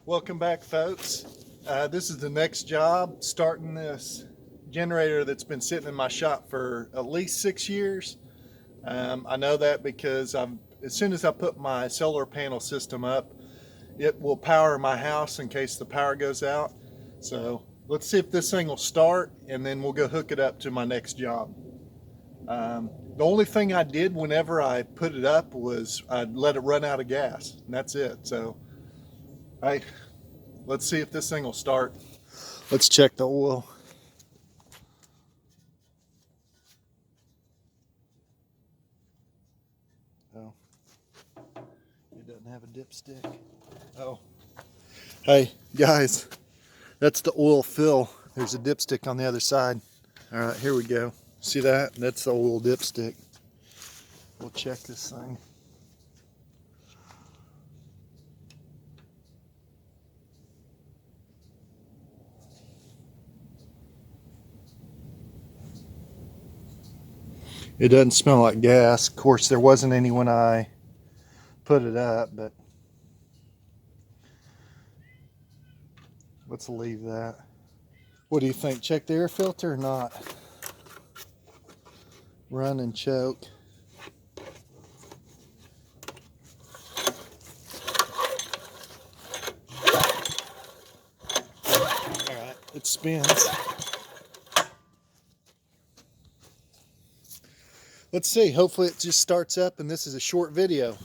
Welcome back, folks. This is the next job, starting this generator that's been sitting in my shop for at least 6 years. I know that because as soon as I put my solar panel system up, it will power my house in case the power goes out. So let's see if this thing will start, and then we'll go hook it up to my next job. The only thing I did whenever I put it up was I'd let it run out of gas, and that's it. So let's see if this thing will start. Let's check the oil. Oh, it doesn't have a dipstick. Oh, hey guys, that's the oil fill. There's a dipstick on the other side. All right, here we go. See that? That's the oil dipstick. We'll check this thing. It doesn't smell like gas. Of course, there wasn't any when I put it up, but let's leave that. What do you think? Check the air filter or not? Run and choke. Alright, it spins. Let's see, hopefully it just starts up and this is a short video.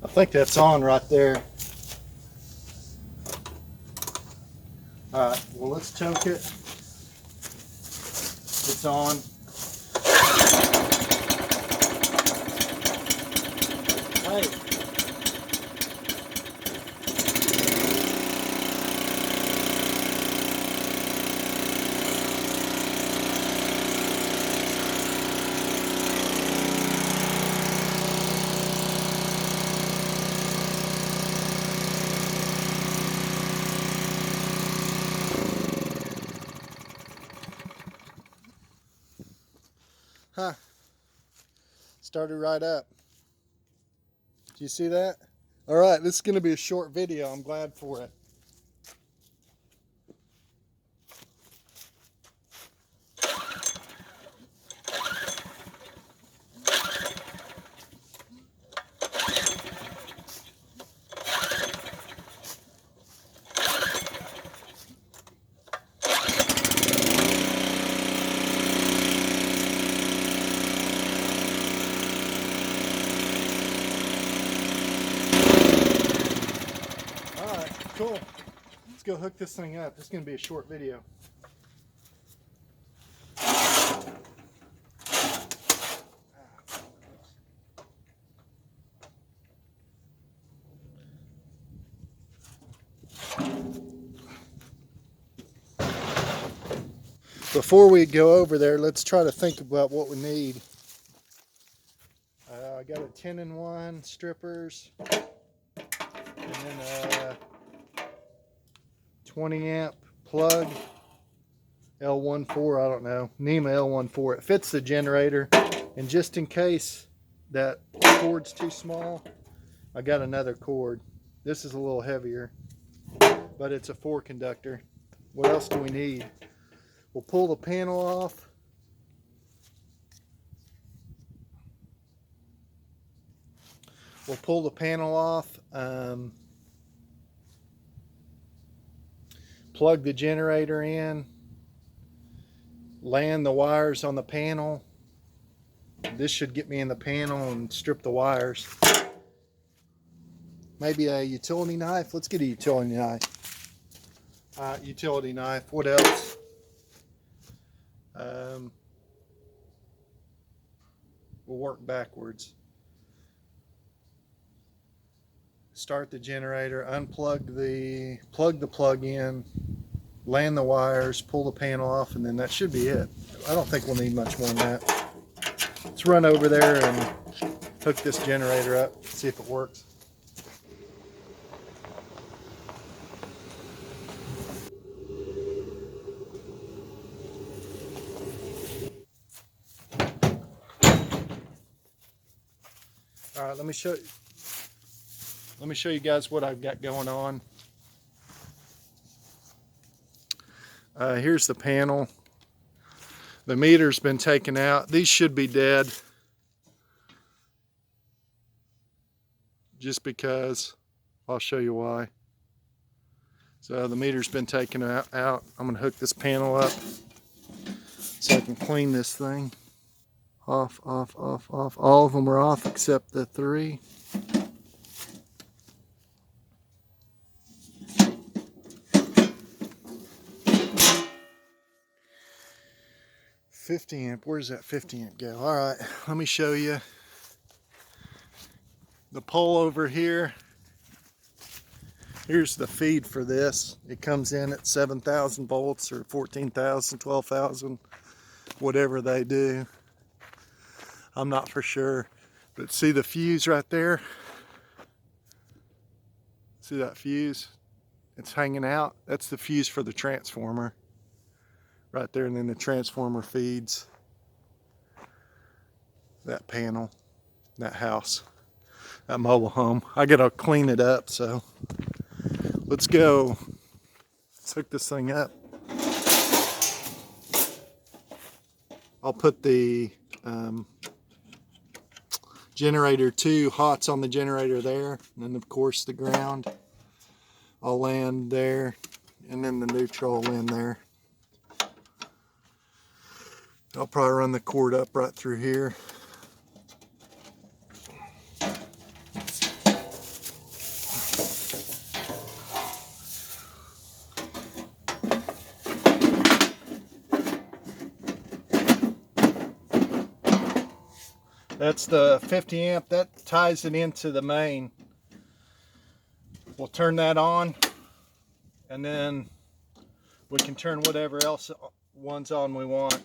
I think that's on right there. Alright, well let's choke it. It's on. Hey. Huh. Started right up. Do you see that? All right, this is going to be a short video. I'm glad for it. Cool. Let's go hook this thing up. This is going to be a short video. Before we go over there, let's try to think about what we need. I got a 10-in-1 strippers, and then 20 amp plug, L14, I don't know, NEMA L14. It fits the generator, and just in case that cord's too small, I got another cord. This is a little heavier, but it's a 4 conductor. What else do we need? We'll pull the panel off. We'll pull the panel off. plug the generator in, land the wires on the panel. This should get me in the panel and strip the wires. Maybe a utility knife. Let's get a utility knife. Utility knife. What else? We'll work backwards. Start the generator, plug the plug in, land the wires, pull the panel off, and then that should be it. I don't think we'll need much more than that. Let's run over there and hook this generator up, see if it works. All right, let me show you guys what I've got going on. Here's the panel. The meter's been taken out. These should be dead. Just because, I'll show you why. So the meter's been taken out. I'm gonna hook this panel up so I can clean this thing. Off, off, off, off. All of them are off except the 3. $50 amp, where's that 50 amp go? All right, let me show you. The pole over here, here's the feed for this. It comes in at 7,000 volts or 14,000, 12,000, whatever they do. I'm not for sure, but see the fuse right there? See that fuse? It's hanging out. That's the fuse for the transformer right there, and then the transformer feeds that panel, that house, that mobile home. I gotta clean it up, so let's go. Let's hook this thing up. I'll put the generator 2 hots on the generator there, and then of course the ground. I'll land there, and then the neutral will land there. I'll probably run the cord up right through here. That's the 50 amp, that ties it into the main. We'll turn that on, and then we can turn whatever else ones on we want.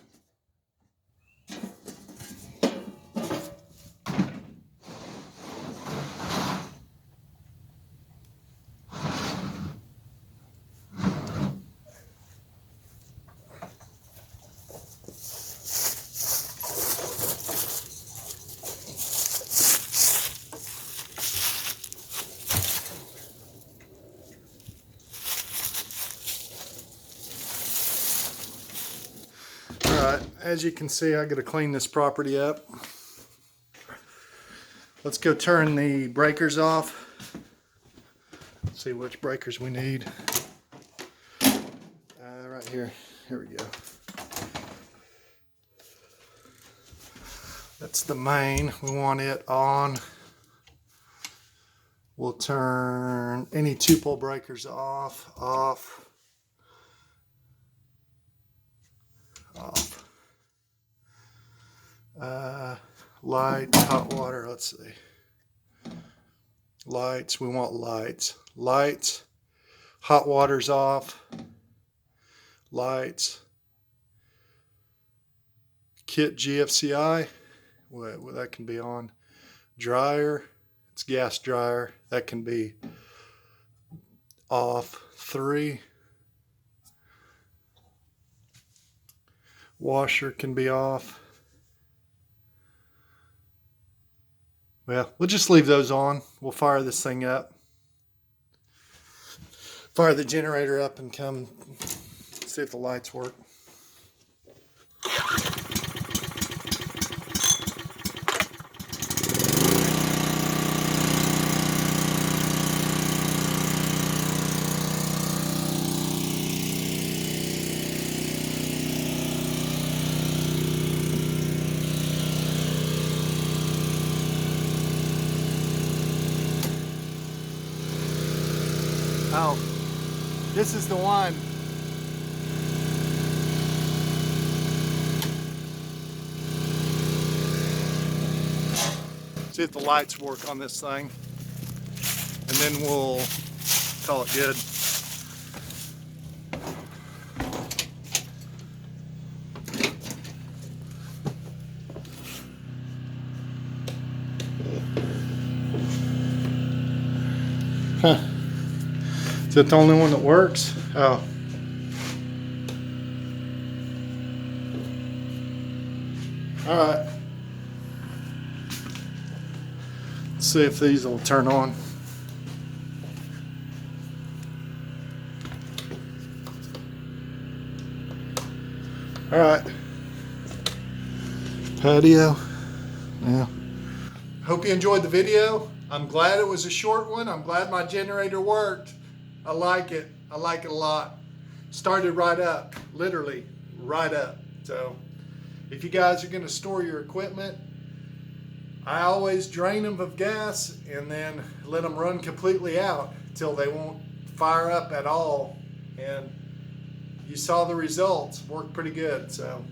As you can see, I got to clean this property up. Let's go turn the breakers off. Let's see which breakers we need. Right here. Here we go. That's the main. We want it on. We'll turn any 2-pole breakers off, off, off. Light, hot water, let's see. Lights, we want lights. Lights, hot water's off. Lights. Kit GFCI, well, that can be on. Dryer, it's gas dryer, that can be off. 3. Washer can be off. Well, we'll just leave those on. We'll fire this thing up. Fire the generator up and come see if the lights work. Oh, this is the one. See if the lights work on this thing, and then we'll call it good. Huh. Is that the only one that works? Oh. All right. Let's see if these will turn on. All right. Patio. Yeah. Hope you enjoyed the video. I'm glad it was a short one. I'm glad my generator worked. I like it. I like it a lot. Started right up, literally right up. So if you guys are going to store your equipment, I always drain them of gas and then let them run completely out till they won't fire up at all. And you saw the results. Worked pretty good. So.